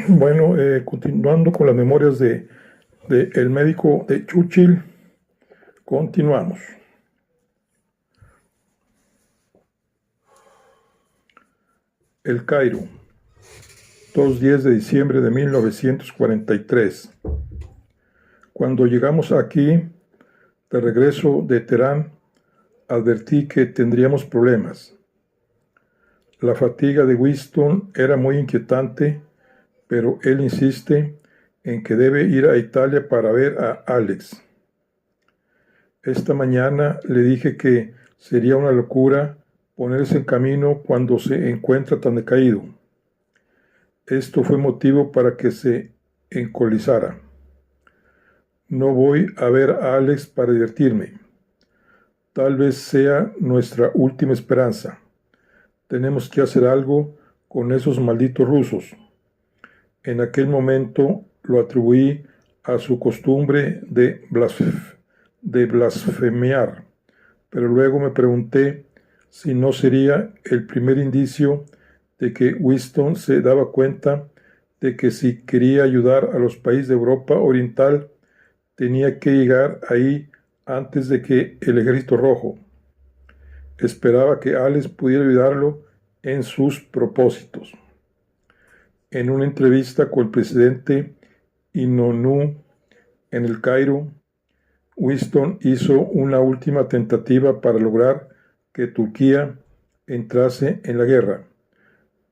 Bueno, continuando con las memorias de el médico de Churchill, continuamos. El Cairo, 2 de diciembre de 1943. Cuando llegamos aquí, de regreso de Teherán, advertí que tendríamos problemas. La fatiga de Winston era muy inquietante, pero él insiste en que debe ir a Italia para ver a Alex. Esta mañana le dije que sería una locura ponerse en camino cuando se encuentra tan decaído. Esto fue motivo para que se encolizara. No voy a ver a Alex para divertirme. Tal vez sea nuestra última esperanza. Tenemos que hacer algo con esos malditos rusos. En aquel momento lo atribuí a su costumbre de blasfemiar, pero luego me pregunté si no sería el primer indicio de que Winston se daba cuenta de que si quería ayudar a los países de Europa Oriental, tenía que llegar ahí antes de que el Ejército Rojo. Esperaba que Alex pudiera ayudarlo en sus propósitos. En una entrevista con el presidente Inonu en el Cairo, Winston hizo una última tentativa para lograr que Turquía entrase en la guerra,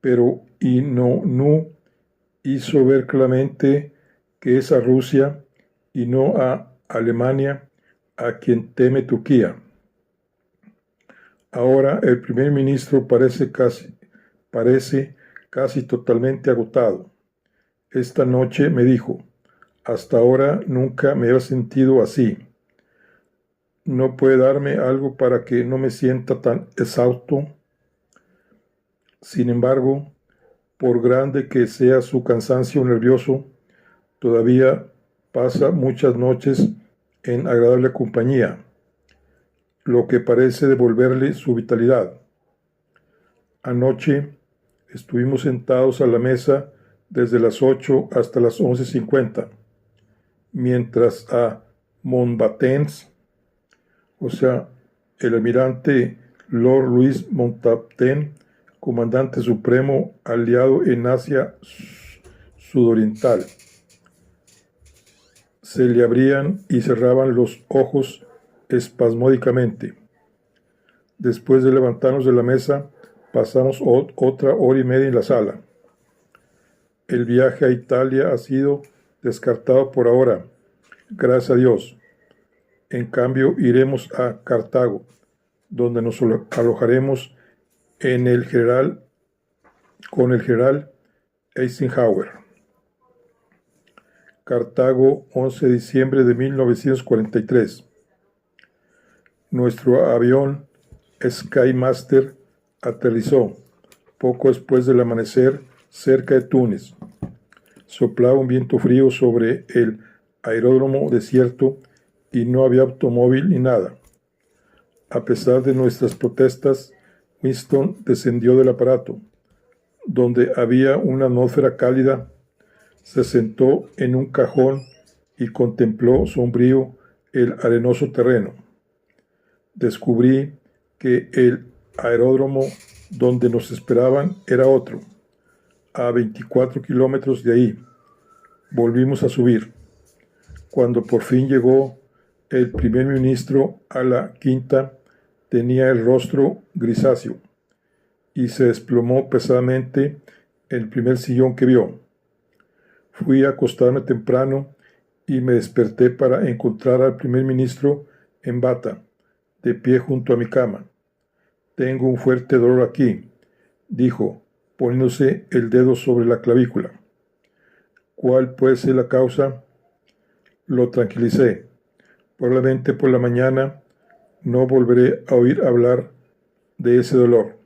pero Inonu hizo ver claramente que es a Rusia y no a Alemania a quien teme Turquía. Ahora el primer ministro parece casi totalmente agotado. Esta noche me dijo: hasta ahora nunca me había sentido así. ¿No puede darme algo para que no me sienta tan exhausto? Sin embargo, por grande que sea su cansancio nervioso, todavía pasa muchas noches en agradable compañía, lo que parece devolverle su vitalidad. Anoche estuvimos sentados a la mesa desde las 8 hasta las 11:50, mientras a Mountbatten, o sea, el almirante Lord Louis Mountbatten, comandante supremo aliado en Asia Sudoriental, se le abrían y cerraban los ojos espasmódicamente. Después de levantarnos de la mesa, pasamos otra hora y media en la sala. El viaje a Italia ha sido descartado por ahora, gracias a Dios. En cambio, iremos a Cartago, donde nos alojaremos con el general Eisenhower. Cartago, 11 de diciembre de 1943. Nuestro avión Skymaster aterrizó poco después del amanecer cerca de Túnez. Soplaba un viento frío sobre el aeródromo desierto y no había automóvil ni nada. A pesar de nuestras protestas, Winston descendió del aparato, donde había una atmósfera cálida, se sentó en un cajón y contempló sombrío el arenoso terreno. Descubrí que el aeródromo donde nos esperaban era otro, a 24 kilómetros de ahí. Volvimos a subir. Cuando por fin llegó el primer ministro a la quinta, tenía el rostro grisáceo y se desplomó pesadamente en el primer sillón que vio. Fui a acostarme temprano y me desperté para encontrar al primer ministro en bata, de pie junto a mi cama. Tengo un fuerte dolor aquí, dijo, poniéndose el dedo sobre la clavícula. ¿Cuál puede ser la causa? Lo tranquilicé. Probablemente por la mañana no volveré a oír hablar de ese dolor.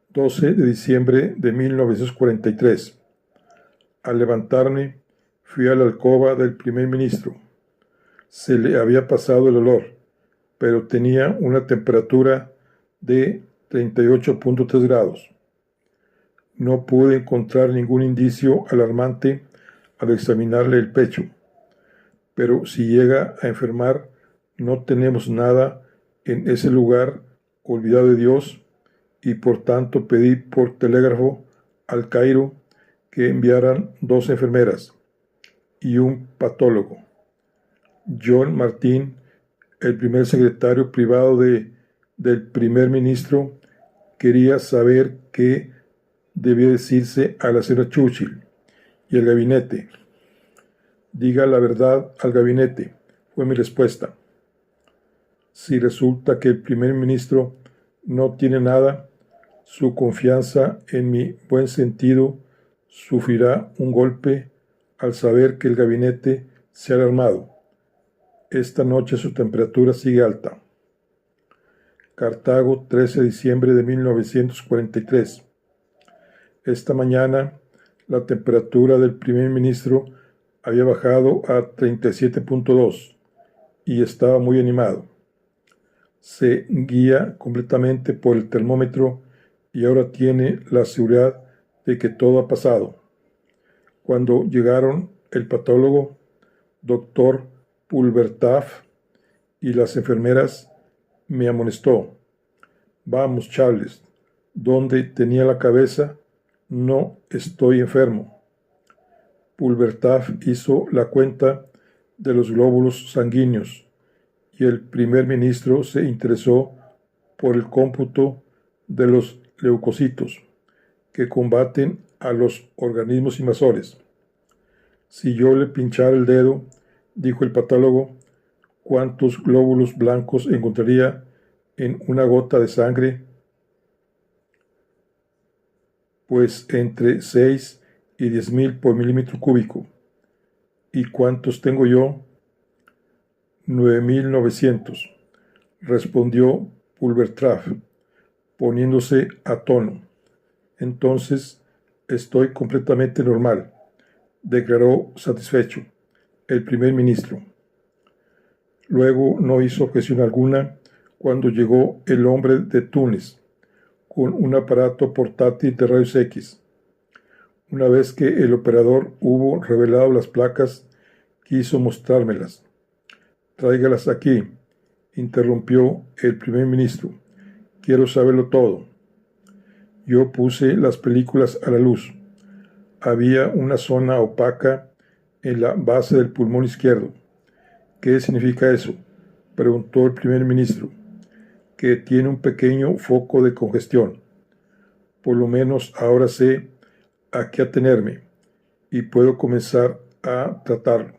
12 de diciembre de 1943. Al levantarme, fui a la alcoba del primer ministro. Se le había pasado el olor, pero tenía una temperatura de 38.3 grados. No pude encontrar ningún indicio alarmante al examinarle el pecho, pero si llega a enfermar, no tenemos nada en ese lugar olvidado de Dios, y por tanto pedí por telégrafo al Cairo que enviaran 2 enfermeras y un patólogo. John Martin, el primer secretario privado del primer ministro, quería saber qué debía decirse a la señora Churchill y al gabinete. Diga la verdad al gabinete, fue mi respuesta. Si resulta que el primer ministro no tiene nada, su confianza en mi buen sentido sufrirá un golpe al saber que el gabinete se ha alarmado. Esta noche su temperatura sigue alta. Cartago, 13 de diciembre de 1943. Esta mañana la temperatura del primer ministro había bajado a 37.2 y estaba muy animado. Se guía completamente por el termómetro y ahora tiene la seguridad de que todo ha pasado. Cuando llegaron el patólogo, doctor Pulvertaff, y las enfermeras, me amonestó. Vamos, Charles, ¿dónde tenía la cabeza? No estoy enfermo. Pulvertaff hizo la cuenta de los glóbulos sanguíneos y el primer ministro se interesó por el cómputo de los leucocitos que combaten a los organismos invasores. Si yo le pinchara el dedo, dijo el patólogo, ¿cuántos glóbulos blancos encontraría en una gota de sangre? Pues entre 6 y 10.000 por milímetro cúbico. ¿Y cuántos tengo yo? 9.900, respondió Pulvertaff, poniéndose a tono. Entonces estoy completamente normal, declaró satisfecho el primer ministro. Luego no hizo objeción alguna cuando llegó el hombre de Túnez con un aparato portátil de rayos X. Una vez que el operador hubo revelado las placas, quiso mostrármelas. Tráigalas aquí, interrumpió el primer ministro. Quiero saberlo todo. Yo puse las películas a la luz. Había una zona opaca en la base del pulmón izquierdo. ¿Qué significa eso?, preguntó el primer ministro. Que tiene un pequeño foco de congestión. Por lo menos ahora sé a qué atenerme y puedo comenzar a tratarlo.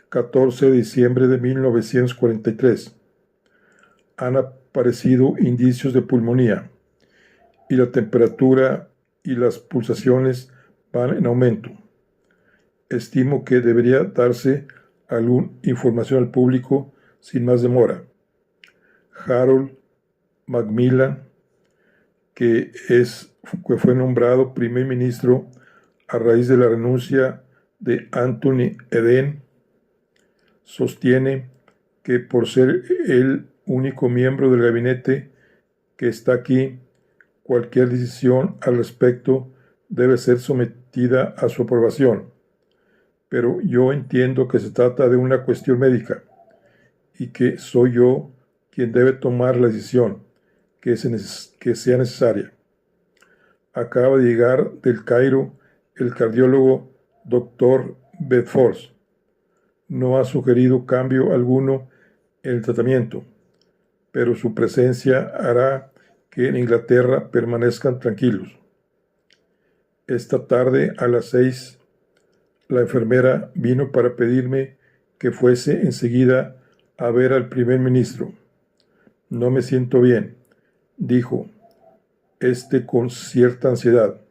14 de diciembre de 1943. Han aparecido indicios de pulmonía y la temperatura y las pulsaciones van en aumento. Estimo que debería darse alguna información al público sin más demora. Harold Macmillan, que fue nombrado primer ministro a raíz de la renuncia de Anthony Eden, sostiene que por ser el único miembro del gabinete que está aquí, cualquier decisión al respecto debe ser sometida a su aprobación. Pero yo entiendo que se trata de una cuestión médica y que soy yo quien debe tomar la decisión que sea necesaria. Acaba de llegar del Cairo el cardiólogo Dr. Bedford. No ha sugerido cambio alguno en el tratamiento, pero su presencia hará que en Inglaterra permanezcan tranquilos. Esta tarde a las 6, la enfermera vino para pedirme que fuese enseguida a ver al primer ministro. No me siento bien, dijo, con cierta ansiedad.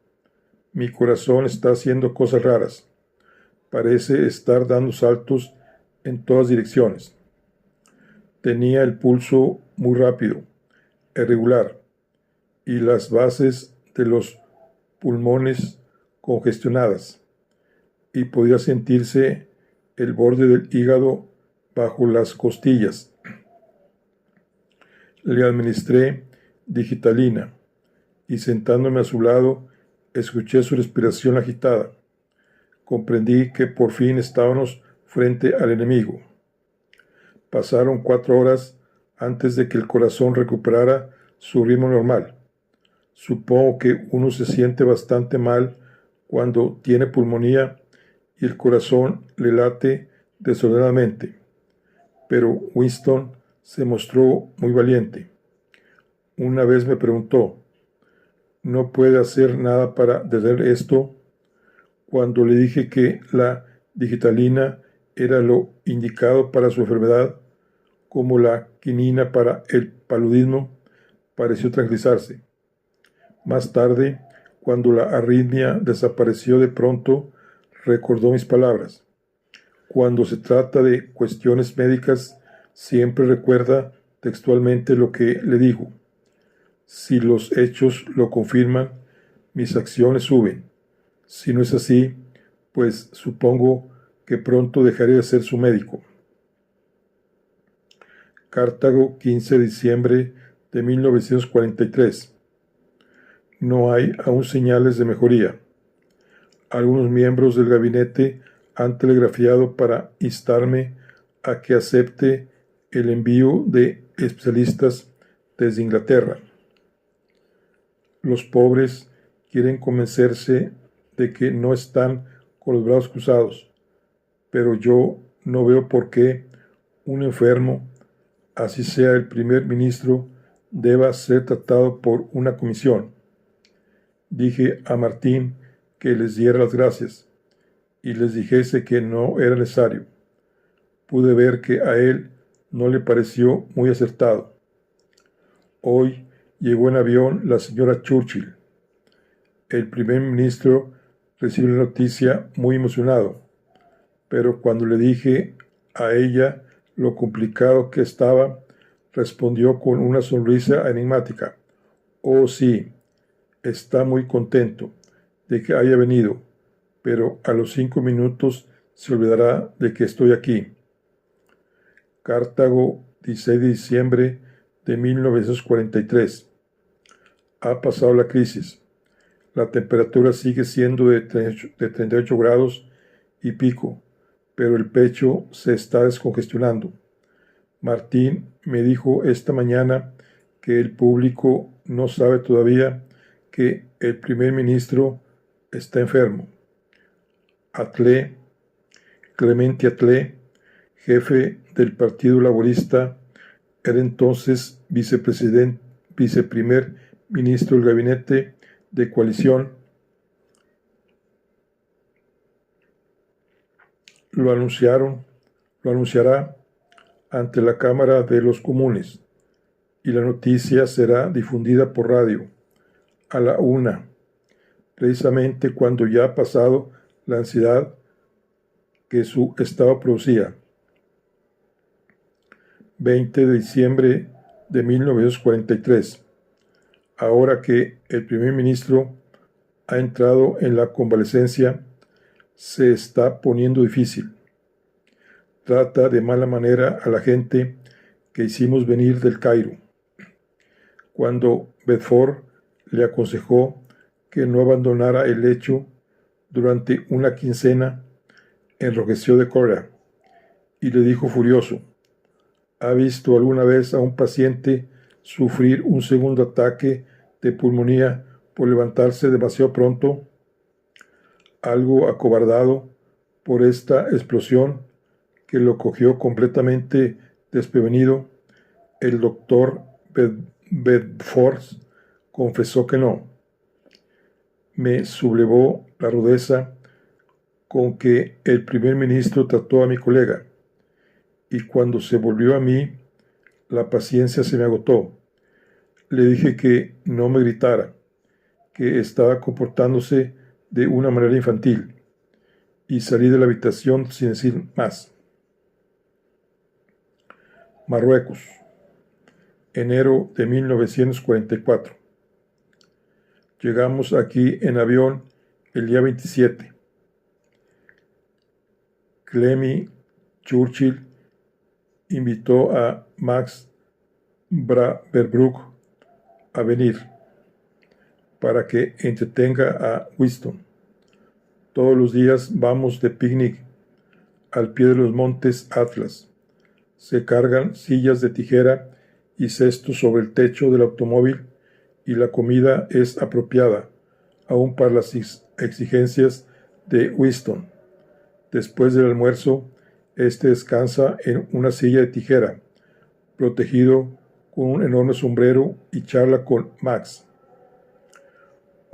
Mi corazón está haciendo cosas raras. Parece estar dando saltos en todas direcciones. Tenía el pulso muy rápido, irregular, y las bases de los pulmones congestionadas, y podía sentirse el borde del hígado bajo las costillas. Le administré digitalina y sentándome a su lado, escuché su respiración agitada. Comprendí que por fin estábamos frente al enemigo. Pasaron 4 horas antes de que el corazón recuperara su ritmo normal. Supongo que uno se siente bastante mal cuando tiene pulmonía y el corazón le late desordenadamente. Pero Winston se mostró muy valiente. Una vez me preguntó, ¿no puede hacer nada para detener esto? Cuando le dije que la digitalina era lo indicado para su enfermedad, como la quinina para el paludismo, pareció tranquilizarse. Más tarde, cuando la arritmia desapareció de pronto, recordó mis palabras. Cuando se trata de cuestiones médicas, siempre recuerda textualmente lo que le digo. Si los hechos lo confirman, mis acciones suben. Si no es así, pues supongo que pronto dejaré de ser su médico. Cartago, 15 de diciembre de 1943. No hay aún señales de mejoría. Algunos miembros del gabinete han telegrafiado para instarme a que acepte el envío de especialistas desde Inglaterra. Los pobres quieren convencerse de que no están con los brazos cruzados, pero yo no veo por qué un enfermo, así sea el primer ministro, deba ser tratado por una comisión. Dije a Martín que les diera las gracias y les dijese que no era necesario. Pude ver que a él no le pareció muy acertado. Hoy llegó en avión la señora Churchill. El primer ministro recibió la noticia muy emocionado, pero cuando le dije a ella lo complicado que estaba, respondió con una sonrisa enigmática. Oh, sí, está muy contento de que haya venido, pero a los 5 minutos se olvidará de que estoy aquí. Cartago, 16 de diciembre de 1943. Ha pasado la crisis. La temperatura sigue siendo de 38 grados y pico, pero el pecho se está descongestionando. Martín me dijo esta mañana que el público no sabe todavía que el primer ministro está enfermo. Clemente Attlee, jefe del Partido Laborista, era entonces viceprimer ministro del gabinete de coalición. Lo anunciará ante la Cámara de los Comunes y la noticia será difundida por radio a la 1, precisamente cuando ya ha pasado la ansiedad que su estado producía. 20 de diciembre de 1943. Ahora que el primer ministro ha entrado en la convalecencia, se está poniendo difícil. Trata de mala manera a la gente que hicimos venir del Cairo. Cuando Bedford le aconsejó que no abandonara el lecho durante una quincena, enrojeció de cólera y le dijo furioso: ¿ha visto alguna vez a un paciente sufrir un segundo ataque de pulmonía por levantarse demasiado pronto? Algo acobardado por esta explosión que lo cogió completamente desprevenido, el doctor Bedford confesó que no. Me sublevó la rudeza con que el primer ministro trató a mi colega, y cuando se volvió a mí, la paciencia se me agotó. Le dije que no me gritara, que estaba comportándose de una manera infantil, y salí de la habitación sin decir más. Marruecos, enero de 1944. Llegamos aquí en avión el día 27. Clemmy Churchill invitó a Max Beerbrook a venir. para que entretenga a Winston. Todos los días vamos de picnic al pie de los montes Atlas. Se cargan sillas de tijera y cestos sobre el techo del automóvil y la comida es apropiada, aún para las exigencias de Winston. Después del almuerzo, este descansa en una silla de tijera, protegido con un enorme sombrero y charla con Max.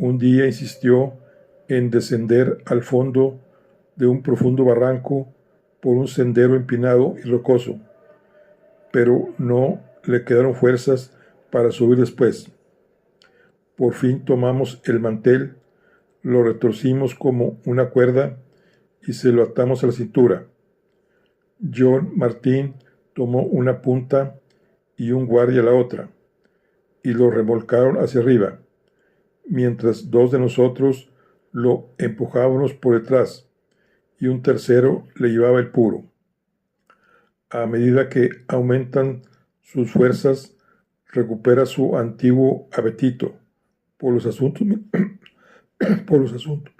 Un día insistió en descender al fondo de un profundo barranco por un sendero empinado y rocoso, pero no le quedaron fuerzas para subir después. Por fin tomamos el mantel, lo retorcimos como una cuerda y se lo atamos a la cintura. John Martín tomó una punta y un guardia la otra, y lo remolcaron hacia arriba, mientras dos de nosotros lo empujábamos por detrás, y un tercero le llevaba el puro. A medida que aumentan sus fuerzas, recupera su antiguo apetito por los asuntos, por los asuntos.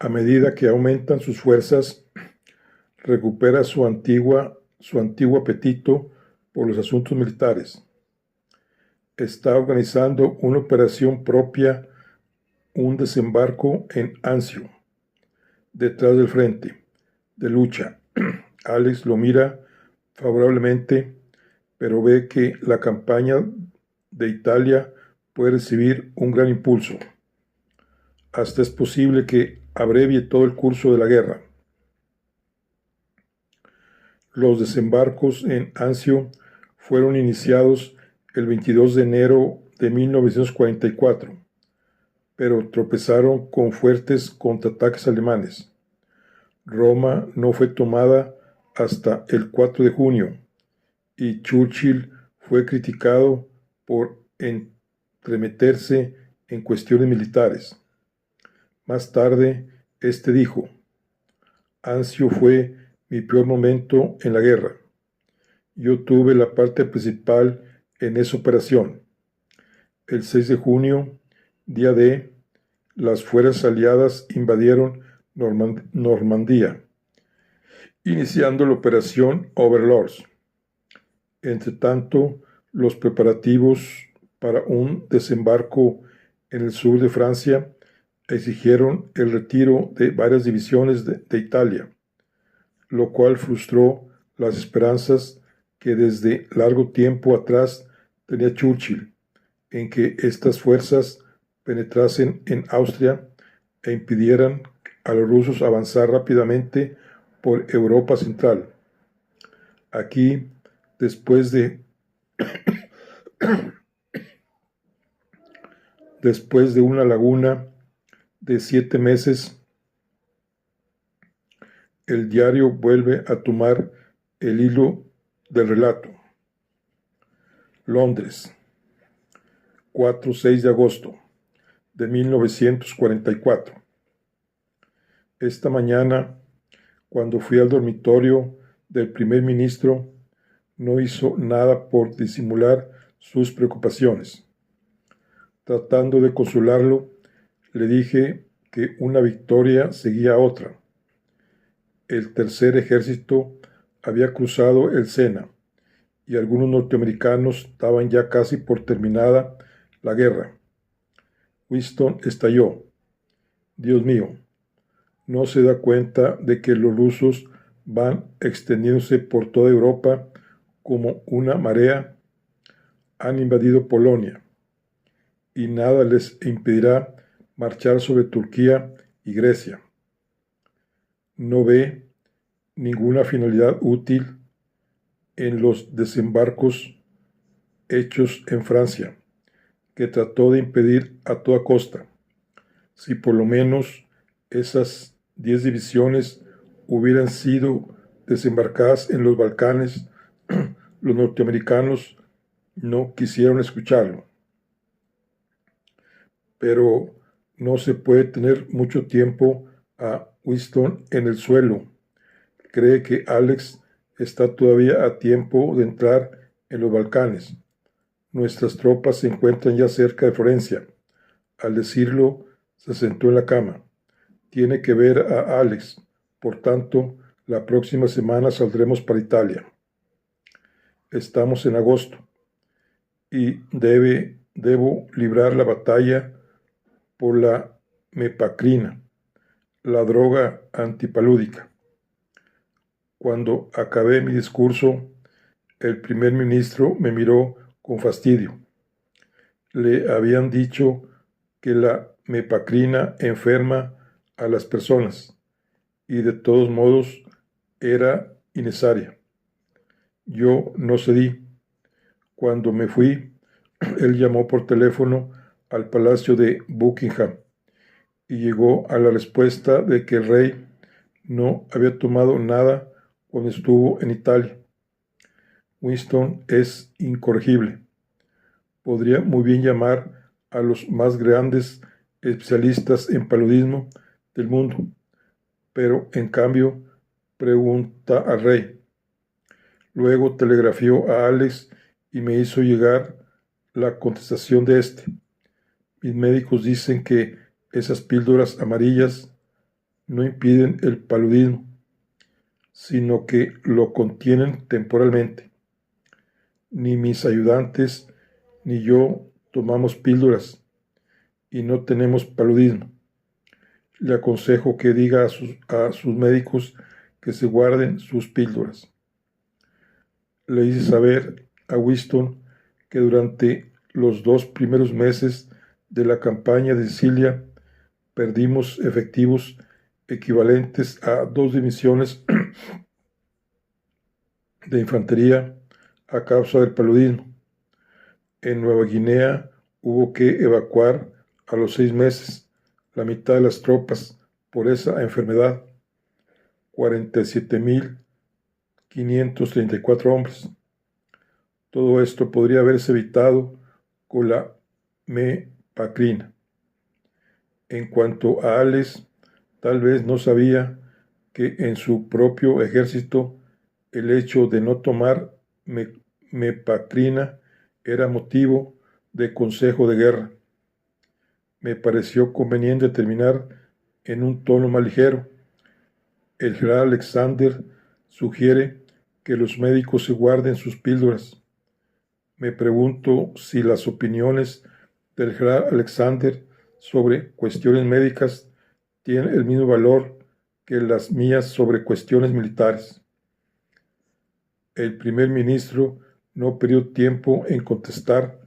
A medida que aumentan sus fuerzas, recupera su antiguo apetito por los asuntos militares. Está organizando una operación propia, un desembarco en Anzio, detrás del frente de lucha. Alex lo mira favorablemente, pero ve que la campaña de Italia puede recibir un gran impulso. Hasta es posible que abrevie todo el curso de la guerra. Los desembarcos en Anzio fueron iniciados el 22 de enero de 1944, pero tropezaron con fuertes contraataques alemanes. Roma no fue tomada hasta el 4 de junio y Churchill fue criticado por entremeterse en cuestiones militares. Más tarde, este dijo: Anzio fue mi peor momento en la guerra. Yo tuve la parte principal en esa operación. El 6 de junio, día D, las fuerzas aliadas invadieron Normandía, iniciando la operación Overlord. Entre tanto, los preparativos para un desembarco en el sur de Francia exigieron el retiro de varias divisiones de Italia, lo cual frustró las esperanzas que desde largo tiempo atrás tenía Churchill en que estas fuerzas penetrasen en Austria e impidieran a los rusos avanzar rápidamente por Europa Central. Aquí, después de una laguna de 7 meses, el diario vuelve a tomar el hilo del relato. Londres, 4-6 de agosto de 1944. Esta mañana, cuando fui al dormitorio del primer ministro, no hizo nada por disimular sus preocupaciones. Tratando de consolarlo, le dije que una victoria seguía a otra. El tercer ejército había cruzado el Sena y algunos norteamericanos daban ya casi por terminada la guerra. Winston estalló. Dios mío, ¿no se da cuenta de que los rusos van extendiéndose por toda Europa como una marea? Han invadido Polonia y nada les impedirá marchar sobre Turquía y Grecia. No ve ninguna finalidad útil en los desembarcos hechos en Francia, que trató de impedir a toda costa. si por lo menos esas 10 divisiones hubieran sido desembarcadas en los Balcanes, los norteamericanos no quisieron escucharlo. Pero no se puede tener mucho tiempo a Winston en el suelo. Cree que Alex está todavía a tiempo de entrar en los Balcanes. Nuestras tropas se encuentran ya cerca de Florencia. Al decirlo, se sentó en la cama. Tiene que ver a Alex. Por tanto, la próxima semana saldremos para Italia. Estamos en agosto y debo librar la batalla por la mepacrina, la droga antipalúdica. Cuando acabé mi discurso, el primer ministro me miró con fastidio. Le habían dicho que la mepacrina enferma a las personas y de todos modos era innecesaria. Yo no cedí. Cuando me fui, él llamó por teléfono al palacio de Buckingham y llegó a la respuesta de que el rey no había tomado nada cuando estuvo en Italia. Winston es incorregible. Podría muy bien llamar a los más grandes especialistas en paludismo del mundo, pero en cambio pregunta al rey. Luego telegrafió a Alex y me hizo llegar la contestación de este. Mis médicos dicen que esas píldoras amarillas no impiden el paludismo, sino que lo contienen temporalmente. Ni mis ayudantes ni yo tomamos píldoras y no tenemos paludismo. Le aconsejo que diga a sus médicos que se guarden sus píldoras. Le hice saber a Winston que durante los 2 primeros meses de la campaña de Sicilia perdimos efectivos equivalentes a 2 divisiones de infantería a causa del paludismo. En Nueva Guinea hubo que evacuar a los 6 meses la mitad de las tropas por esa enfermedad, 47.534 hombres. Todo esto podría haberse evitado con la mepacrina. En cuanto a Alex, tal vez no sabía que en su propio ejército el hecho de no tomar mepacrina era motivo de consejo de guerra. Me pareció conveniente terminar en un tono más ligero. El general Alexander sugiere que los médicos se guarden sus píldoras. Me pregunto si las opiniones del general Alexander sobre cuestiones médicas tienen el mismo valor que las mías sobre cuestiones militares. El primer ministro no perdió tiempo en contestar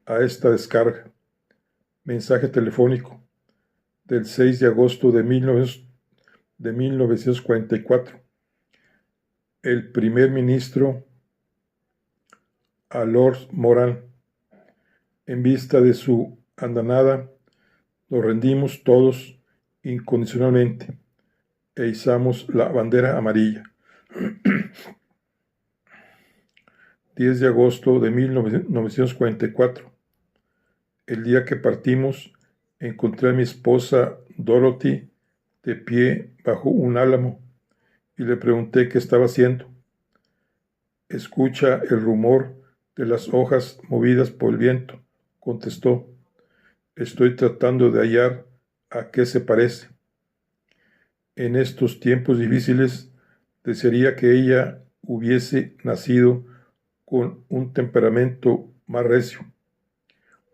a esta descarga. Mensaje telefónico del 6 de agosto de 1944. El primer ministro a Lord Moran. En vista de su andanada, nos rendimos todos incondicionalmente e izamos la bandera amarilla. 10 de agosto de 1944. El día que partimos, encontré a mi esposa Dorothy de pie bajo un álamo y le pregunté qué estaba haciendo. Escucha el rumor de las hojas movidas por el viento, contestó. Estoy tratando de hallar a qué se parece. En estos tiempos difíciles, desearía que ella hubiese nacido con un temperamento más recio.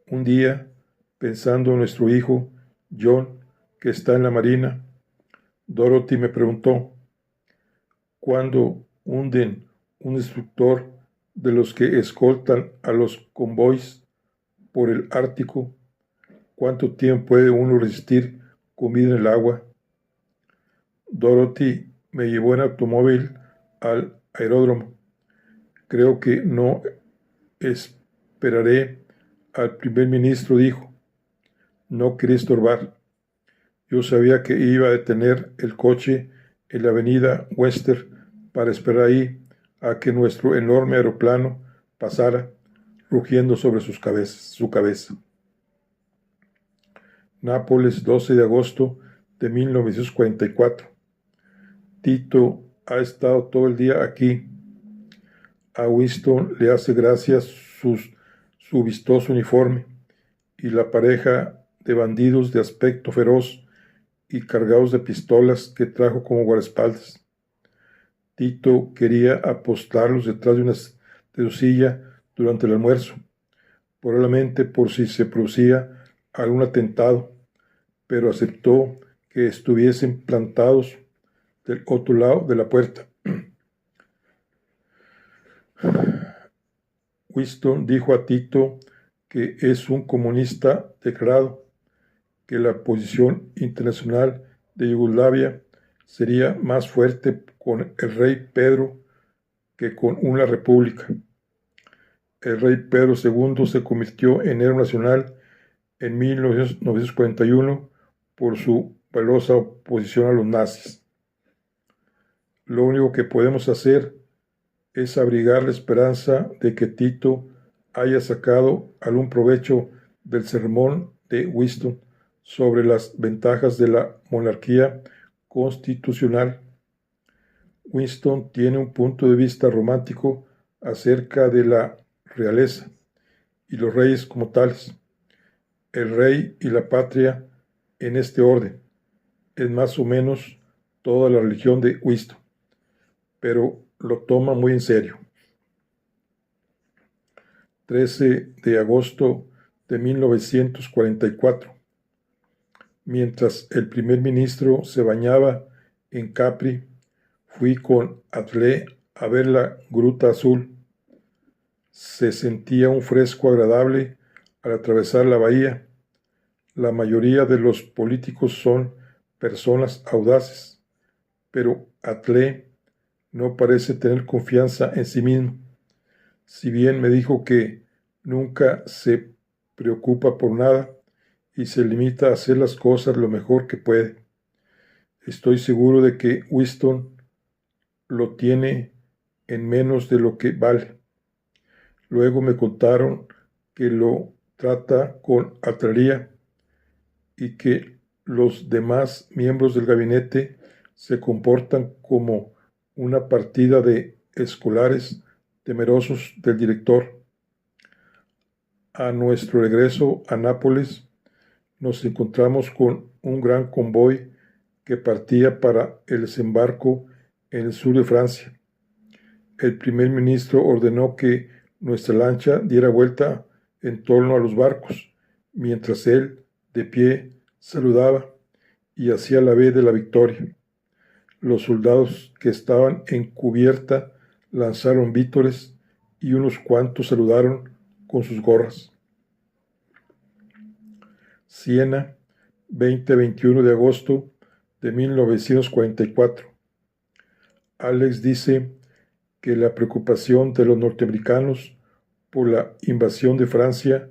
Un día, pensando en nuestro hijo, John, que está en la marina, Dorothy me preguntó, ¿cuándo hunden un instructor de los que escoltan a los convoys por el Ártico? ¿Cuánto tiempo puede uno resistir comida en el agua? Dorothy me llevó en automóvil al aeródromo. Creo que no esperaré al primer ministro, dijo. No quería estorbar. Yo sabía que iba a detener el coche en la avenida Western para esperar ahí a que nuestro enorme aeroplano pasara, rugiendo sobre su cabeza. Nápoles, 12 de agosto de 1944. Tito ha estado todo el día aquí. A Winston le hace gracia su vistoso uniforme y la pareja de bandidos de aspecto feroz y cargados de pistolas que trajo como guardaespaldas. Tito quería apostarlos detrás de su silla durante el almuerzo, probablemente por si se producía algún atentado, pero aceptó que estuviesen plantados del otro lado de la puerta. Winston dijo a Tito que es un comunista declarado, que la posición internacional de Yugoslavia sería más fuerte con el rey Pedro que con una república. El rey Pedro II se convirtió en héroe nacional en 1941 por su valerosa oposición a los nazis. Lo único que podemos hacer es abrigar la esperanza de que Tito haya sacado algún provecho del sermón de Winston sobre las ventajas de la monarquía constitucional. Winston tiene un punto de vista romántico acerca de la realeza y los reyes como tales. El rey y la patria en este orden es más o menos toda la religión de Winston, pero lo toma muy en serio. 13 de agosto de 1944. Mientras el primer ministro se bañaba en Capri, fui con Atle a ver la Gruta Azul. Se sentía un fresco agradable al atravesar la bahía. La mayoría de los políticos son personas audaces, pero Atle no parece tener confianza en sí mismo. Si bien me dijo que nunca se preocupa por nada y se limita a hacer las cosas lo mejor que puede, estoy seguro de que Winston lo tiene en menos de lo que vale. Luego me contaron que lo trata con altanería y que los demás miembros del gabinete se comportan como una partida de escolares temerosos del director. A nuestro regreso a Nápoles, nos encontramos con un gran convoy que partía para el desembarco en el sur de Francia. El primer ministro ordenó que nuestra lancha diera vuelta en torno a los barcos, mientras él, de pie, saludaba y hacía la V de la victoria. Los soldados que estaban en cubierta lanzaron vítores y unos cuantos saludaron con sus gorras. Siena, 20-21 de agosto de 1944. Alex dice que la preocupación de los norteamericanos por la invasión de Francia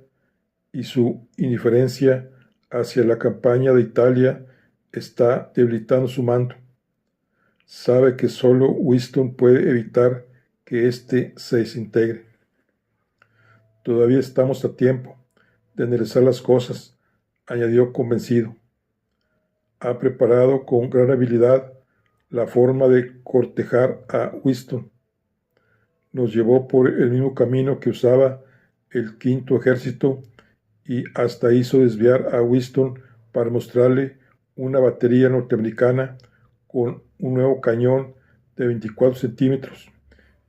y su indiferencia hacia la campaña de Italia está debilitando su mando. Sabe que solo Winston puede evitar que éste se desintegre. Todavía estamos a tiempo de enderezar las cosas, añadió convencido. Ha preparado con gran habilidad la forma de cortejar a Winston. Nos llevó por el mismo camino que usaba el quinto ejército y hasta hizo desviar a Winston para mostrarle una batería norteamericana con un nuevo cañón de 24 centímetros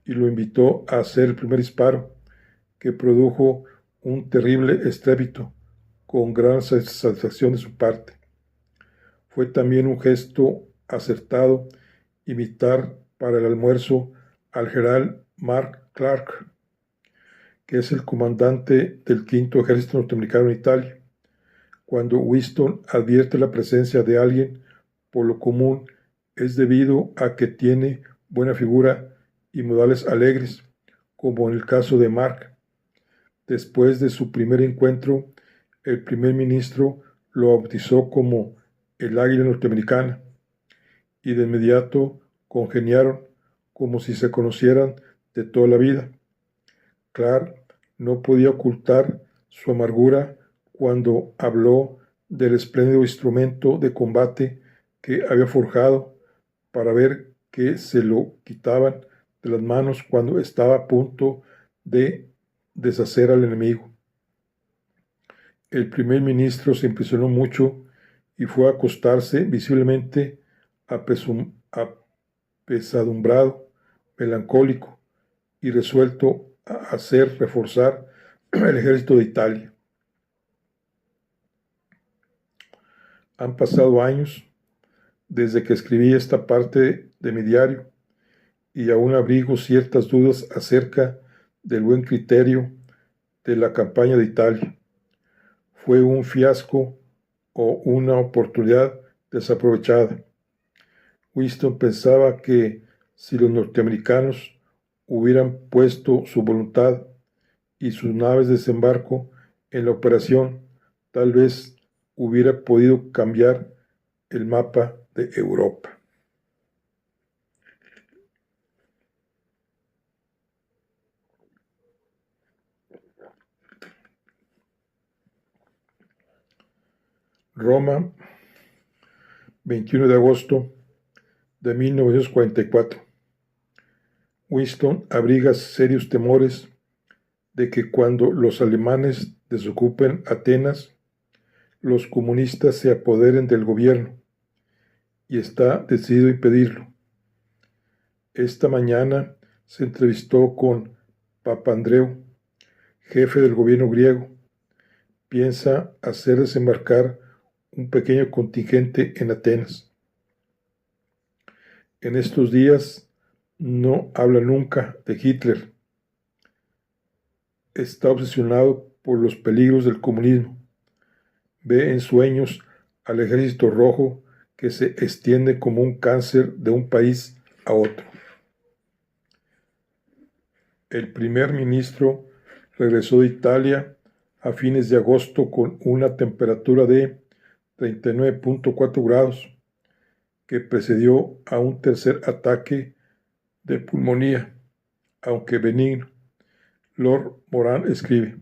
y lo invitó a hacer el primer disparo, que produjo un terrible estrépito con gran satisfacción de su parte. Fue también un gesto acertado imitar para el almuerzo al general Mark Clark, que es el comandante del quinto ejército norteamericano en Italia. Cuando Winston advierte la presencia de alguien, por lo común es debido a que tiene buena figura y modales alegres, como en el caso de Mark. Después de su primer encuentro, el primer ministro lo bautizó como el águila norteamericana, y de inmediato congeniaron como si se conocieran de toda la vida. Clark no podía ocultar su amargura cuando habló del espléndido instrumento de combate que había forjado para ver que se lo quitaban de las manos cuando estaba a punto de deshacer al enemigo. El primer ministro se impresionó mucho y fue a acostarse visiblemente apesadumbrado, melancólico y resuelto a hacer reforzar el ejército de Italia. Han pasado años desde que escribí esta parte de mi diario y aún abrigo ciertas dudas acerca del buen criterio de la campaña de Italia. ¿Fue un fiasco o una oportunidad desaprovechada? Winston pensaba que si los norteamericanos hubieran puesto su voluntad y sus naves de desembarco en la operación, tal vez hubiera podido cambiar el mapa de Europa. Roma, 21 de agosto de 1944. Winston abriga serios temores de que cuando los alemanes desocupen Atenas, los comunistas se apoderen del gobierno, y está decidido a impedirlo. Esta mañana se entrevistó con Papandreou, jefe del gobierno griego. Piensa hacer desembarcar un pequeño contingente en Atenas. En estos días no habla nunca de Hitler. Está obsesionado por los peligros del comunismo. Ve en sueños al ejército rojo que se extiende como un cáncer de un país a otro. El primer ministro regresó de Italia a fines de agosto con una temperatura de 39.4 grados, que precedió a un tercer ataque de pulmonía, aunque benigno. Lord Moran escribe: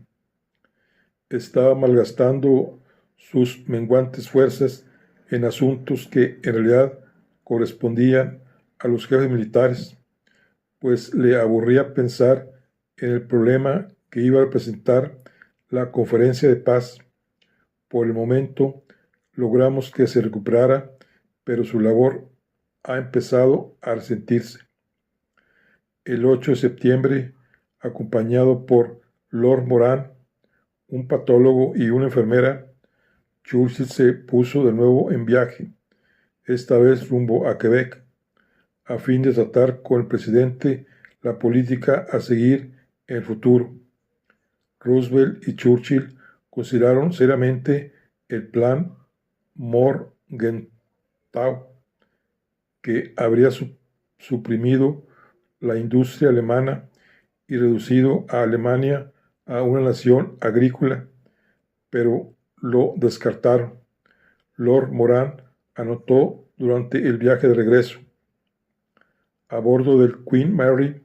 estaba malgastando sus menguantes fuerzas en asuntos que en realidad correspondían a los jefes militares, pues le aburría pensar en el problema que iba a representar la conferencia de paz. Por el momento logramos que se recuperara, pero su labor ha empezado a resentirse. El 8 de septiembre, acompañado por Lord Moran, un patólogo y una enfermera, Churchill se puso de nuevo en viaje, esta vez rumbo a Quebec, a fin de tratar con el presidente la política a seguir en el futuro. Roosevelt y Churchill consideraron seriamente el plan Morgenthau, que habría suprimido la industria alemana y reducido a Alemania a una nación agrícola, pero lo descartaron. Lord Moran anotó durante el viaje de regreso: a bordo del Queen Mary,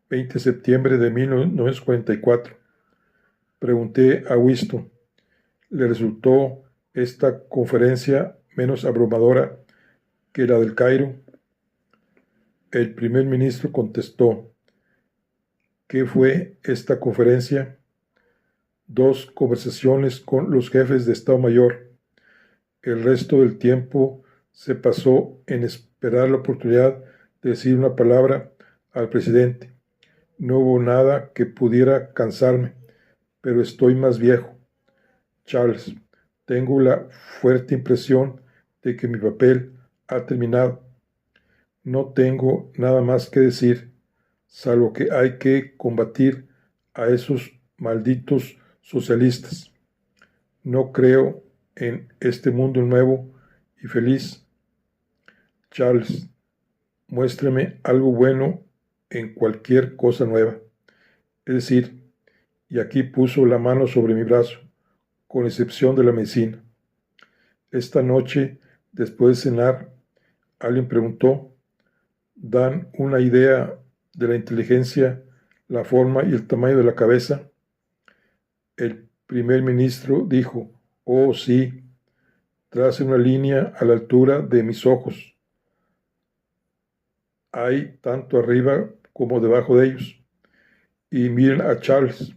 20 de septiembre de 1944. Pregunté a Winston, ¿le resultó esta conferencia menos abrumadora que la del Cairo? El primer ministro contestó: ¿qué fue esta conferencia? 2 conversaciones con los jefes de Estado Mayor. El resto del tiempo se pasó en esperar la oportunidad de decir una palabra al presidente. No hubo nada que pudiera cansarme, pero estoy más viejo. Charles, tengo la fuerte impresión de que mi papel ha terminado. No tengo nada más que decir, salvo que hay que combatir a esos malditos socialistas. No creo en este mundo nuevo y feliz. Charles, muéstreme algo bueno en cualquier cosa nueva. Es decir, y aquí puso la mano sobre mi brazo, con excepción de la medicina. Esta noche, después de cenar, alguien preguntó: ¿dan una idea de la inteligencia, la forma y el tamaño de la cabeza? El primer ministro dijo: oh, sí, trace una línea a la altura de mis ojos. Hay tanto arriba como debajo de ellos. Y miren a Charles,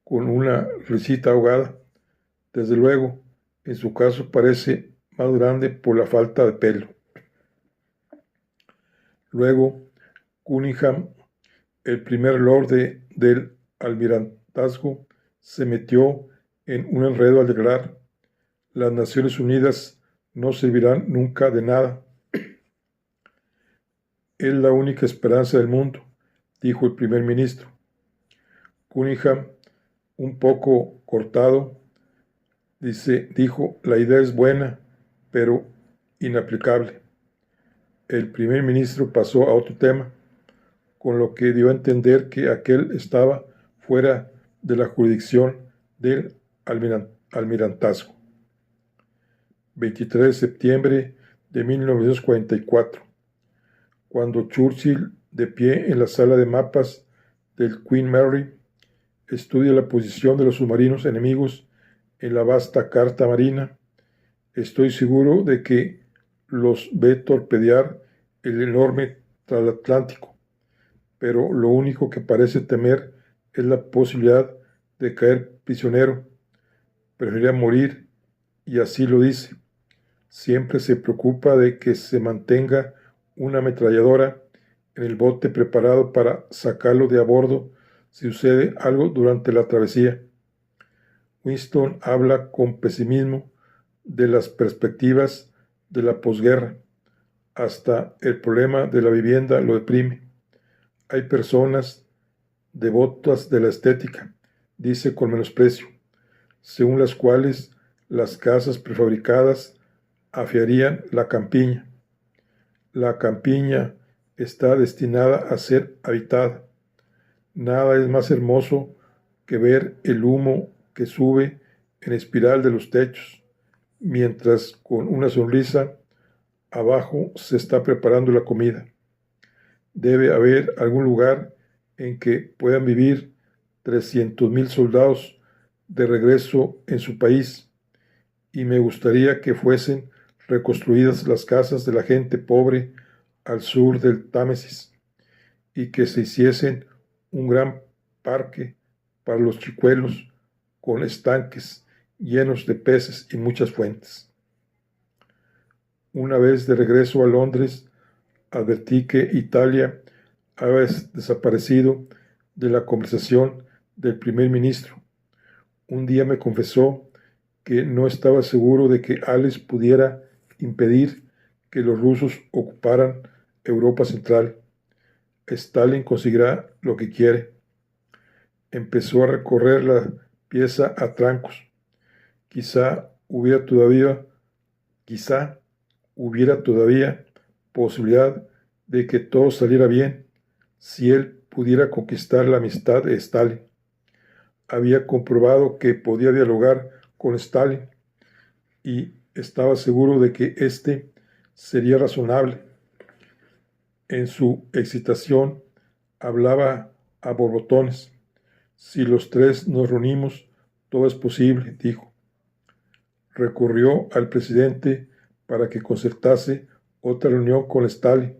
con una risita ahogada. Desde luego, en su caso parece más grande por la falta de pelo. Luego, Cunningham, el primer lord del almirantazgo, se metió en un enredo al declarar: las Naciones Unidas no servirán nunca de nada. Es la única esperanza del mundo, dijo el primer ministro. Cunningham, un poco cortado, dijo: la idea es buena, pero inaplicable. El primer ministro pasó a otro tema, con lo que dio a entender que aquel estaba fuera de la jurisdicción del almirantazgo. 23 de septiembre de 1944. Cuando Churchill, de pie en la sala de mapas del Queen Mary, estudia la posición de los submarinos enemigos en la vasta carta marina, estoy seguro de que los ve torpedear el enorme transatlántico, pero lo único que parece temer es la posibilidad de caer prisionero. Preferiría morir, y así lo dice. Siempre se preocupa de que se mantenga una ametralladora en el bote preparado para sacarlo de a bordo si sucede algo durante la travesía. Winston habla con pesimismo de las perspectivas de la posguerra. Hasta el problema de la vivienda lo deprime. Hay personas devotas de la estética, dice con menosprecio, según las cuales las casas prefabricadas afiarían la campiña. La campiña está destinada a ser habitada. Nada es más hermoso que ver el humo que sube en espiral de los techos, mientras con una sonrisa abajo se está preparando la comida. Debe haber algún lugar en que puedan vivir 300,000 soldados de regreso en su país, y me gustaría que fuesen reconstruidas las casas de la gente pobre al sur del Támesis, y que se hiciesen un gran parque para los chicuelos con estanques llenos de peces y muchas fuentes. Una vez de regreso a Londres, advertí que Italia había desaparecido de la conversación del primer ministro. Un día me confesó que no estaba seguro de que Alex pudiera impedir que los rusos ocuparan Europa Central. Stalin conseguirá lo que quiere. Empezó a recorrer la pieza a trancos. Quizá hubiera todavía posibilidad de que todo saliera bien si él pudiera conquistar la amistad de Stalin. Había comprobado que podía dialogar con Stalin y estaba seguro de que éste sería razonable. En su excitación hablaba a borbotones. Si los tres nos reunimos, todo es posible, dijo. Recurrió al presidente para que concertase otra reunión con Stalin,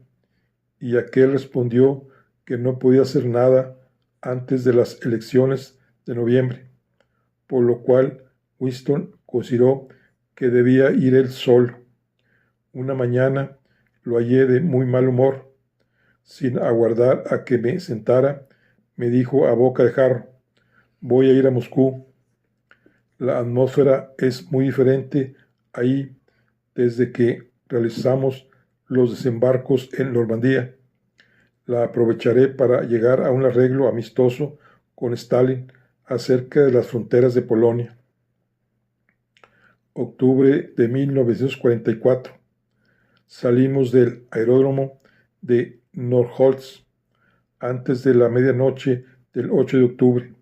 y aquel respondió que no podía hacer nada antes de las elecciones de noviembre, por lo cual Winston consideró que debía ir él solo. Una mañana lo hallé de muy mal humor. Sin aguardar a que me sentara, me dijo a boca de jarro: voy a ir a Moscú. La atmósfera es muy diferente ahí desde que realizamos los desembarcos en Normandía. La aprovecharé para llegar a un arreglo amistoso con Stalin acerca de las fronteras de Polonia. Octubre de 1944. Salimos del aeródromo de Norholtz antes de la medianoche del 8 de octubre,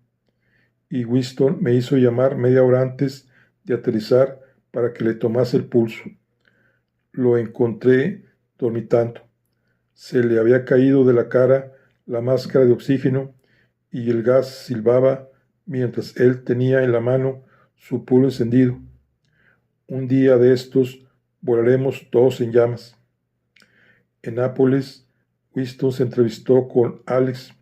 y Winston me hizo llamar media hora antes de aterrizar para que le tomase el pulso. Lo encontré dormitando. Se le había caído de la cara la máscara de oxígeno y el gas silbaba mientras él tenía en la mano su puro encendido. Un día de estos volaremos todos en llamas. En Nápoles, Winston se entrevistó con Alex,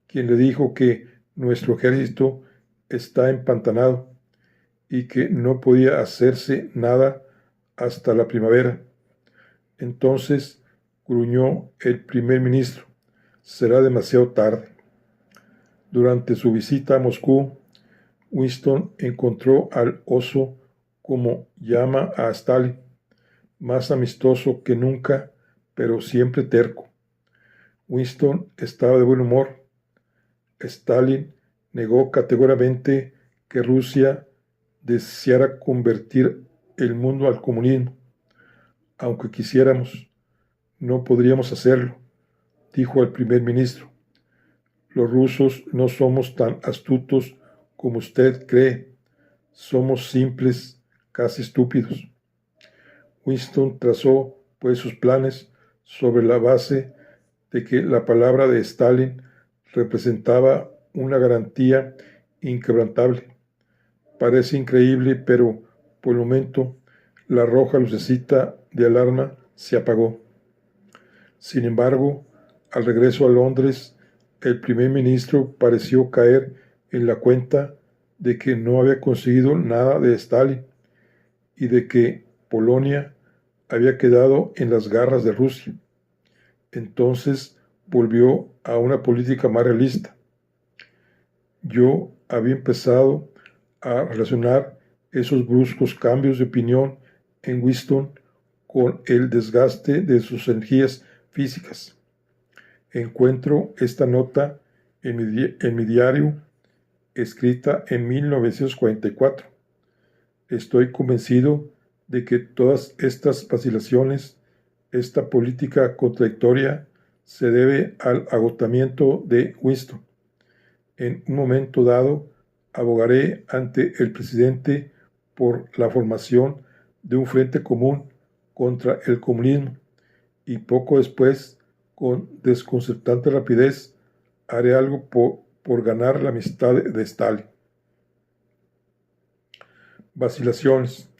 quien le dijo que nuestro ejército está empantanado y que no podía hacerse nada hasta la primavera. Entonces gruñó el primer ministro: será demasiado tarde. Durante su visita a Moscú, Winston encontró al oso, como llama a Stalin, más amistoso que nunca, pero siempre terco. Winston estaba de buen humor. Stalin negó categóricamente que Rusia deseara convertir el mundo al comunismo. Aunque quisiéramos, no podríamos hacerlo, dijo el primer ministro. Los rusos no somos tan astutos como usted cree. Somos simples, casi estúpidos. Winston trazó pues sus planes sobre la base de que la palabra de Stalin representaba una garantía inquebrantable. Parece increíble, pero por el momento la roja lucecita de alarma se apagó. Sin embargo, al regreso a Londres, el primer ministro pareció caer en la cuenta de que no había conseguido nada de Stalin y de que Polonia había quedado en las garras de Rusia. Entonces volvió a una política más realista. Yo había empezado a relacionar esos bruscos cambios de opinión en Winston con el desgaste de sus energías físicas. Encuentro esta nota en mi diario, escrita en 1944. Estoy convencido de que todas estas vacilaciones, esta política contradictoria, se debe al agotamiento de Winston. En un momento dado, abogaré ante el presidente por la formación de un frente común contra el comunismo y poco después, con desconcertante rapidez, haré algo por ganar la amistad de Stalin. Vacilaciones.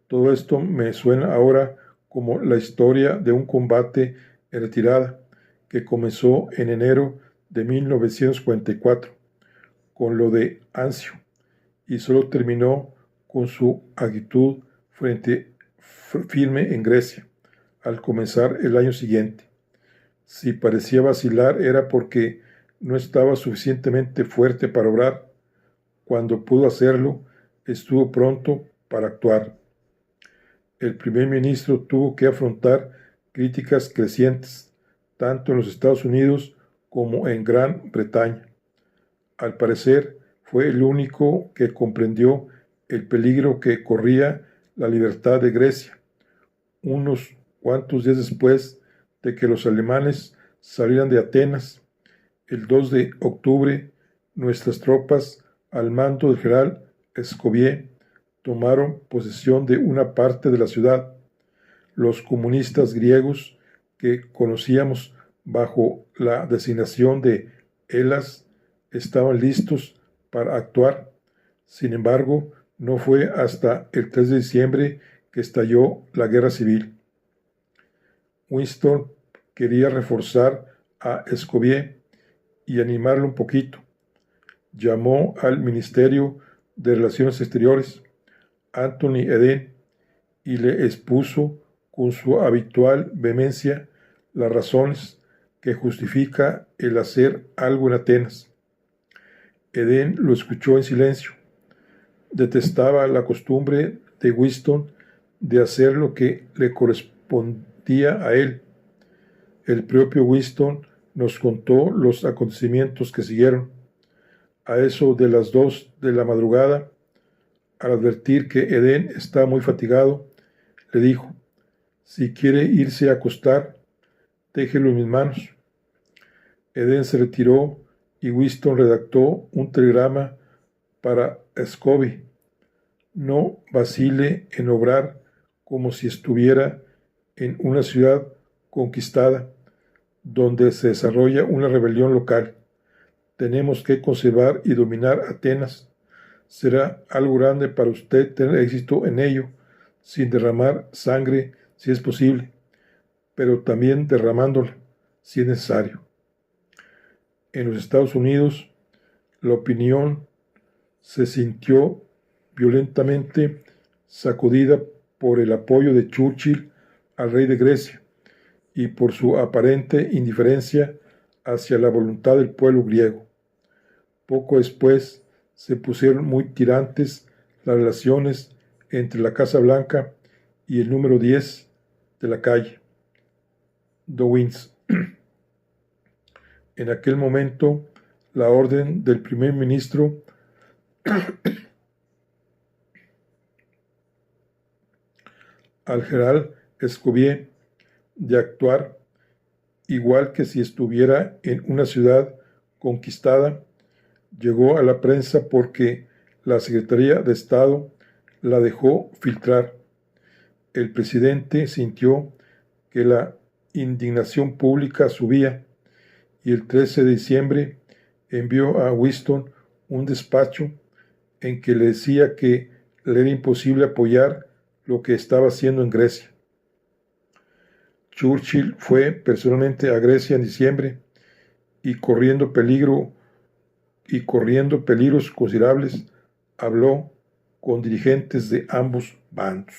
Todo esto me suena ahora como la historia de un combate en retirada que comenzó en enero de 1944 con lo de Anzio y solo terminó con su actitud firme en Grecia al comenzar el año siguiente. Si parecía vacilar era porque no estaba suficientemente fuerte para obrar. Cuando pudo hacerlo, estuvo pronto para actuar. El primer ministro tuvo que afrontar críticas crecientes, tanto en los Estados Unidos como en Gran Bretaña. Al parecer, fue el único que comprendió el peligro que corría la libertad de Grecia. Unos cuantos días después de que los alemanes salieran de Atenas, el 2 de octubre, nuestras tropas, al mando del general Escobier, tomaron posesión de una parte de la ciudad. Los comunistas griegos, que conocíamos bajo la designación de Hellas, estaban listos para actuar. Sin embargo, no fue hasta el 3 de diciembre que estalló la guerra civil. Winston quería reforzar a Escobier y animarlo un poquito. Llamó al Ministerio de Relaciones Exteriores, Anthony Eden, y le expuso con su habitual vehemencia las razones que justifica el hacer algo en Atenas. Eden lo escuchó en silencio. Detestaba la costumbre de Winston de hacer lo que le correspondía a él. El propio Winston nos contó los acontecimientos que siguieron. A eso de las 2 de la madrugada, al advertir que Eden estaba muy fatigado, le dijo: si quiere irse a acostar, déjelo en mis manos. Eden se retiró y Winston redactó un telegrama para Scobie. no vacile en obrar como si estuviera en una ciudad conquistada, donde se desarrolla una rebelión local. Tenemos que conservar y dominar Atenas. Será algo grande para usted tener éxito en ello, sin derramar sangre si es posible, pero también derramándola si es necesario. En los Estados Unidos, la opinión se sintió violentamente sacudida por el apoyo de Churchill al rey de Grecia y por su aparente indiferencia hacia la voluntad del pueblo griego. Poco después se pusieron muy tirantes las relaciones entre la Casa Blanca y el número 10 de la calle, Dowings. En aquel momento, la orden del primer ministro al general Escobier de actuar igual que si estuviera en una ciudad conquistada llegó a la prensa porque la Secretaría de Estado la dejó filtrar. El presidente sintió que la indignación pública subía y el 13 de diciembre envió a Winston un despacho en que le decía que le era imposible apoyar lo que estaba haciendo en Grecia. Churchill fue personalmente a Grecia en diciembre y corriendo peligros considerables, habló con dirigentes de ambos bandos.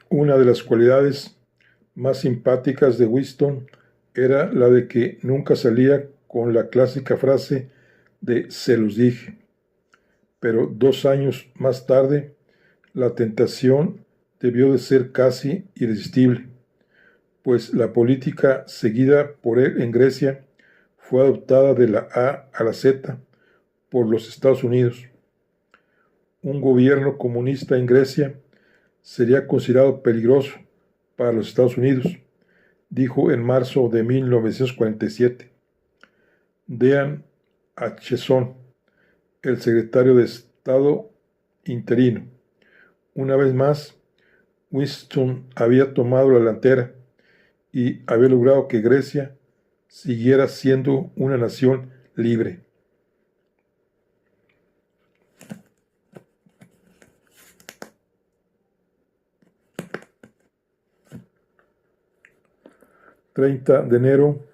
Una de las cualidades más simpáticas de Winston era la de que nunca salía con la clásica frase de "se los dije". Pero 2 años más tarde, la tentación debió de ser casi irresistible, pues la política seguida por él en Grecia fue adoptada de la A a la Z por los Estados Unidos. Un gobierno comunista en Grecia sería considerado peligroso para los Estados Unidos, dijo en marzo de 1947 Dean Acheson, el secretario de Estado interino. Una vez más, Winston había tomado la delantera y había logrado que Grecia siguiera siendo una nación libre. ...30 de enero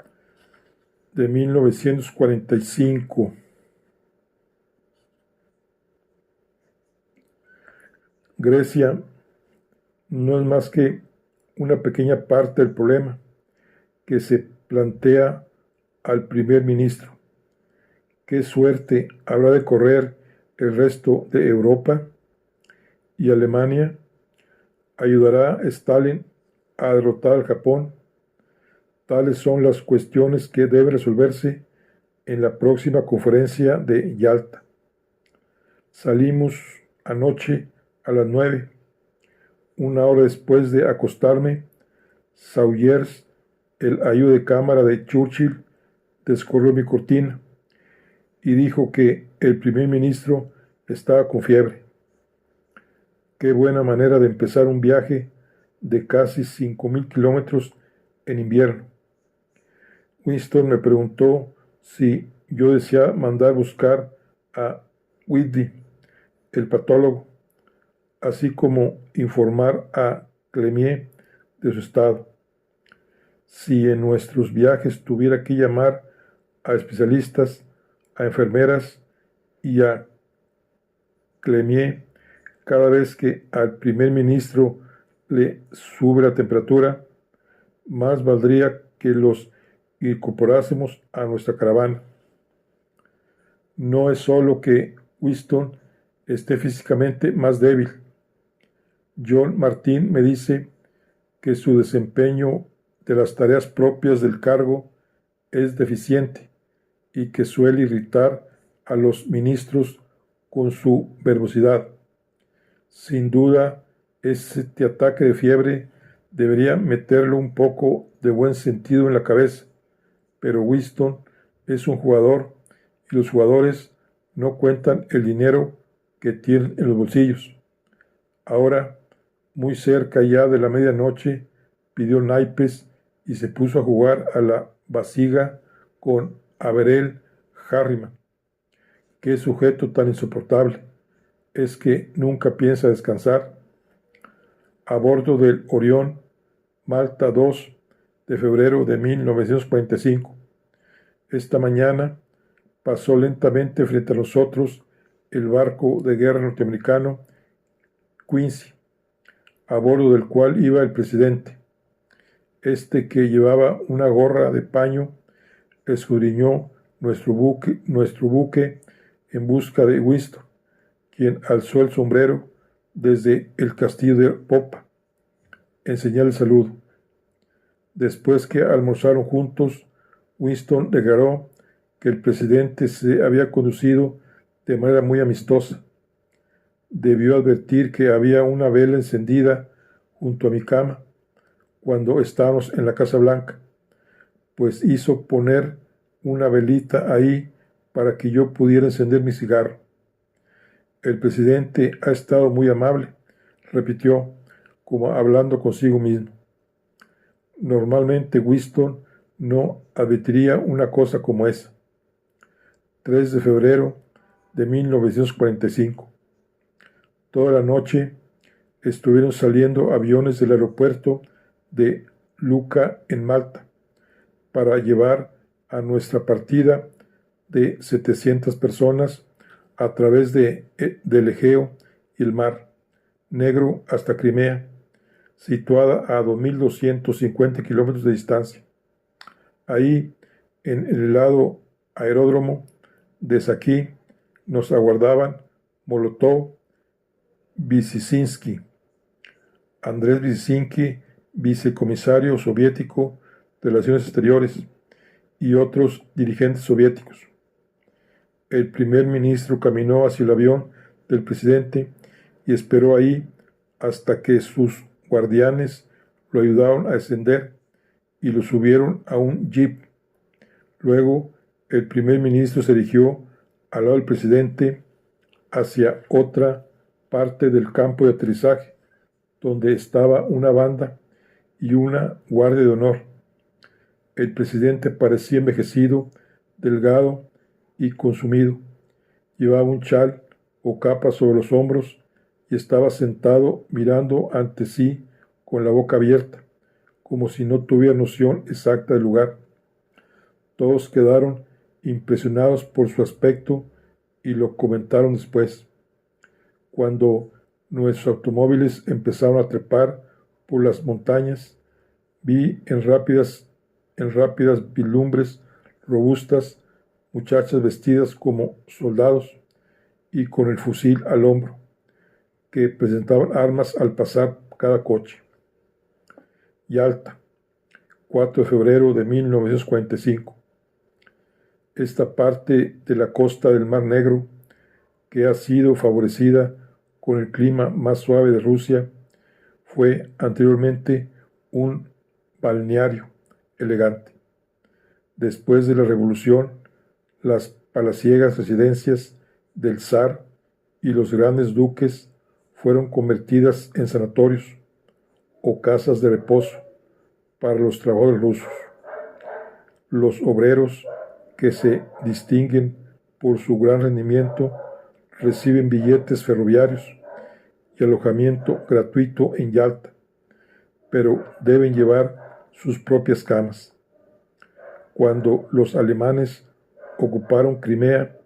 de 1945... Grecia no es más que una pequeña parte del problema que se plantea al primer ministro. ¿Qué suerte habrá de correr el resto de Europa? ¿Y Alemania? ¿Ayudará Stalin a derrotar al Japón? Tales son las cuestiones que deben resolverse en la próxima conferencia de Yalta. Salimos anoche a las 9. Una hora después de acostarme, Sawyers, el ayuda de cámara de Churchill, descorrió mi cortina y dijo que el primer ministro estaba con fiebre. Qué buena manera de empezar un viaje de casi 5.000 kilómetros en invierno. Winston me preguntó si yo deseaba mandar buscar a Whitby, el patólogo, así como informar a Clemier de su estado. Si en nuestros viajes tuviera que llamar a especialistas, a enfermeras y a Clemier cada vez que al primer ministro le sube la temperatura, más valdría que los incorporásemos a nuestra caravana. No es solo que Winston esté físicamente más débil. John Martín me dice que su desempeño de las tareas propias del cargo es deficiente y que suele irritar a los ministros con su verbosidad. Sin duda, este ataque de fiebre debería meterle un poco de buen sentido en la cabeza, pero Winston es un jugador y los jugadores no cuentan el dinero que tienen en los bolsillos. Ahora, muy cerca ya de la medianoche, pidió naipes y se puso a jugar a la basiga con Averell Harriman. Qué sujeto tan insoportable. Es que nunca piensa descansar. A bordo del Orión, Malta 2 de febrero de 1945. Esta mañana pasó lentamente frente a nosotros el barco de guerra norteamericano Quincy, a bordo del cual iba el presidente. Este, que llevaba una gorra de paño, escudriñó nuestro buque en busca de Winston, quien alzó el sombrero desde el castillo de popa, en señal de saludo. Después que almorzaron juntos, Winston declaró que el presidente se había conducido de manera muy amistosa. Debió advertir que había una vela encendida junto a mi cama cuando estábamos en la Casa Blanca, pues hizo poner una velita ahí para que yo pudiera encender mi cigarro. El presidente ha estado muy amable, repitió, como hablando consigo mismo. Normalmente Winston no admitiría una cosa como esa. 3 de febrero de 1945. Toda la noche estuvieron saliendo aviones del aeropuerto de Lucca en Malta para llevar a nuestra partida de 700 personas a través del Egeo y el Mar Negro hasta Crimea, situada a 2.250 kilómetros de distancia. Ahí, en el helado aeródromo de Saki, nos aguardaban Molotov, Vyshynski, Andrés Vyshynski, vicecomisario soviético de Relaciones Exteriores, y otros dirigentes soviéticos. El primer ministro caminó hacia el avión del presidente y esperó ahí hasta que sus guardianes lo ayudaron a descender y lo subieron a un jeep. Luego, el primer ministro se dirigió al lado del presidente hacia otra parte del campo de aterrizaje, donde estaba una banda y una guardia de honor. El presidente parecía envejecido, delgado y consumido. Llevaba un chal o capa sobre los hombros y estaba sentado mirando ante sí con la boca abierta, como si no tuviera noción exacta del lugar. Todos quedaron impresionados por su aspecto y lo comentaron después. Cuando nuestros automóviles empezaron a trepar por las montañas, vi en rápidas vislumbres robustas muchachas vestidas como soldados y con el fusil al hombro, que presentaban armas al pasar cada coche. Yalta, 4 de febrero de 1945. Esta parte de la costa del Mar Negro, que ha sido favorecida con el clima más suave de Rusia, fue anteriormente un balneario elegante. Después de la revolución, las palaciegas residencias del zar y los grandes duques fueron convertidas en sanatorios o casas de reposo para los trabajadores rusos. Los obreros, que se distinguen por su gran rendimiento, reciben billetes ferroviarios y alojamiento gratuito en Yalta, pero deben llevar sus propias camas. Cuando los alemanes ocuparon Crimea,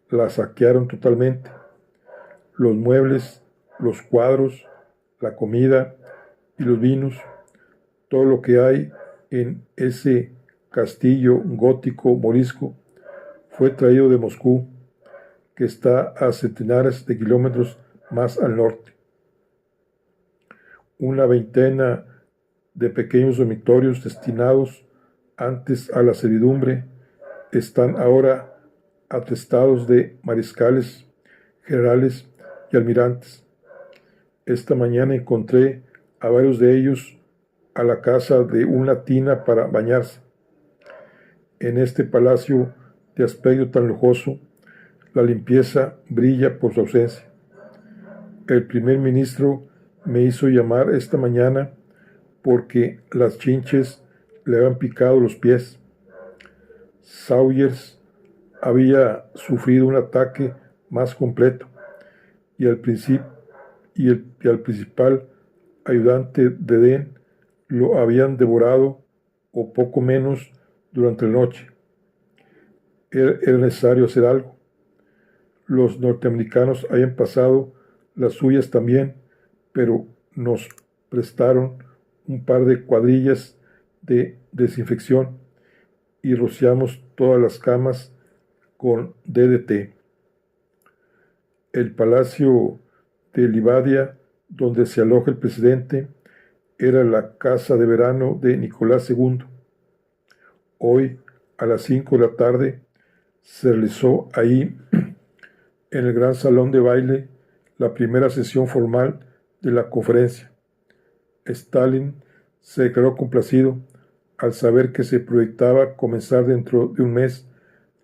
la saquearon totalmente. Los muebles, los cuadros, la comida y los vinos, todo lo que hay en ese castillo gótico morisco, fue traído de Moscú, que está a centenares de kilómetros más al norte. Una veintena de pequeños dormitorios destinados antes a la servidumbre están ahora atestados de mariscales, generales y almirantes. Esta mañana encontré a varios de ellos a la casa de una tina para bañarse. En este palacio de aspecto tan lujoso, la limpieza brilla por su ausencia. El primer ministro me hizo llamar esta mañana porque las chinches le habían picado los pies. Sawyers había sufrido un ataque más completo y al principal ayudante de Den lo habían devorado o poco menos durante la noche. Era necesario hacer algo. Los norteamericanos habían pasado las suyas también, pero nos prestaron un par de cuadrillas de desinfección y rociamos todas las camas con DDT. El palacio de Livadia, donde se aloja el presidente, era la casa de verano de Nicolás II. Hoy, a las 5 de la tarde, se realizó ahí, en el gran salón de baile, la primera sesión formal de la conferencia. Stalin se declaró complacido al saber que se proyectaba comenzar dentro de un mes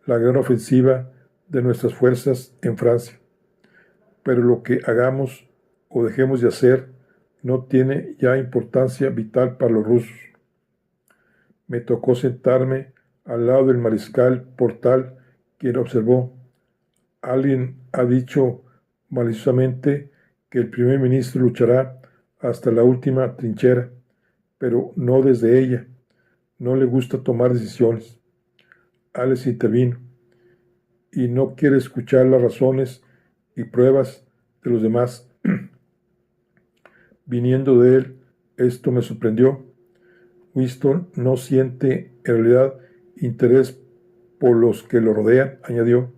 la gran ofensiva de nuestras fuerzas en Francia. Pero lo que hagamos o dejemos de hacer no tiene ya importancia vital para los rusos. Me tocó sentarme al lado del mariscal Portal, quien observó: alguien ha dicho maliciosamente que el primer ministro luchará hasta la última trinchera, pero no desde ella. No le gusta tomar decisiones. Alex intervino y no quiere escuchar las razones y pruebas de los demás. Viniendo de él, esto me sorprendió. Winston no siente en realidad interés por los que lo rodean, añadió.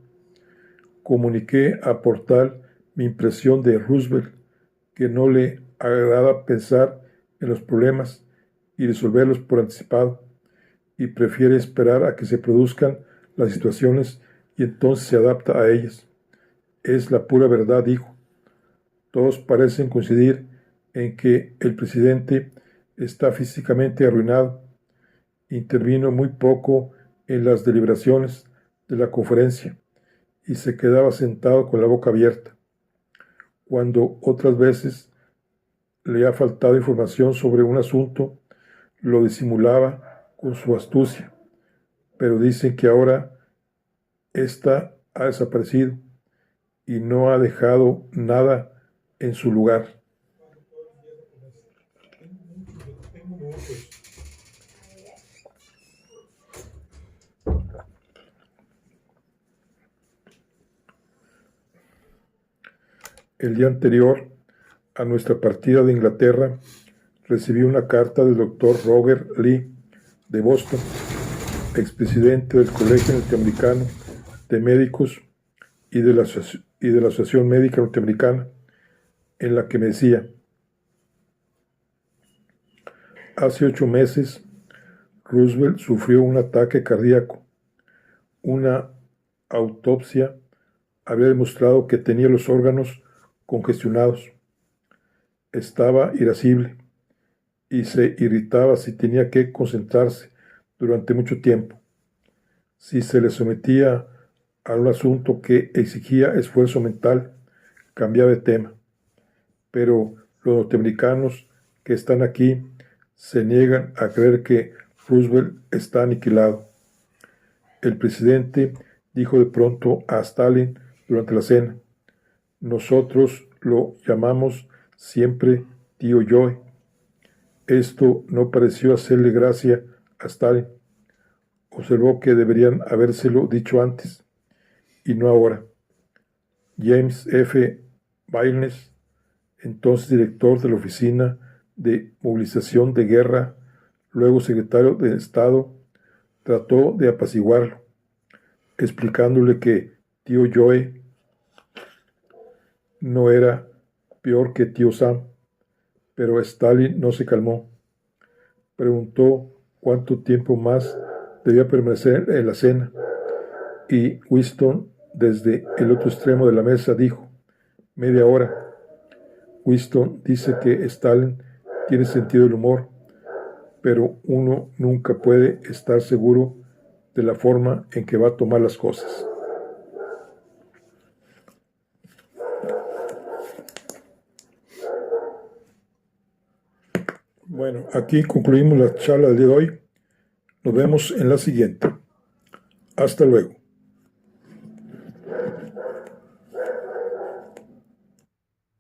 Comuniqué a Portal mi impresión de Roosevelt, que no le agrada pensar en los problemas y resolverlos por anticipado, y prefiere esperar a que se produzcan las situaciones y entonces se adapta a ellas. Es la pura verdad, dijo. Todos parecen coincidir en que el presidente está físicamente arruinado. Intervino muy poco en las deliberaciones de la conferencia y se quedaba sentado con la boca abierta. Cuando otras veces le ha faltado información sobre un asunto, lo disimulaba con su astucia, pero dicen que ahora ésta ha desaparecido y no ha dejado nada en su lugar. El día anterior a nuestra partida de Inglaterra, recibí una carta del doctor Roger Lee de Boston, expresidente del Colegio Norteamericano de Médicos y de la Asociación Médica Norteamericana, en la que me decía: hace 8 meses, Roosevelt sufrió un ataque cardíaco. Una autopsia había demostrado que tenía los órganos congestionados. Estaba irascible y se irritaba si tenía que concentrarse durante mucho tiempo. Si se le sometía a un asunto que exigía esfuerzo mental, cambiaba de tema. Pero los norteamericanos que están aquí se niegan a creer que Roosevelt está aniquilado. El presidente dijo de pronto a Stalin durante la cena: nosotros lo llamamos siempre tío Joe. Esto no pareció hacerle gracia a Stalin. Observó que deberían habérselo dicho antes y no ahora. James F. Baynes, entonces director de la Oficina de Movilización de Guerra, luego secretario de Estado, trató de apaciguarlo, explicándole que tío Joe no era peor que tío Sam. Pero Stalin no se calmó. Preguntó cuánto tiempo más debía permanecer en la cena, y Winston, desde el otro extremo de la mesa, dijo: media hora. Winston dice que Stalin tiene sentido del humor, pero uno nunca puede estar seguro de la forma en que va a tomar las cosas. Bueno, aquí concluimos la charla del día de hoy. Nos vemos en la siguiente. Hasta luego.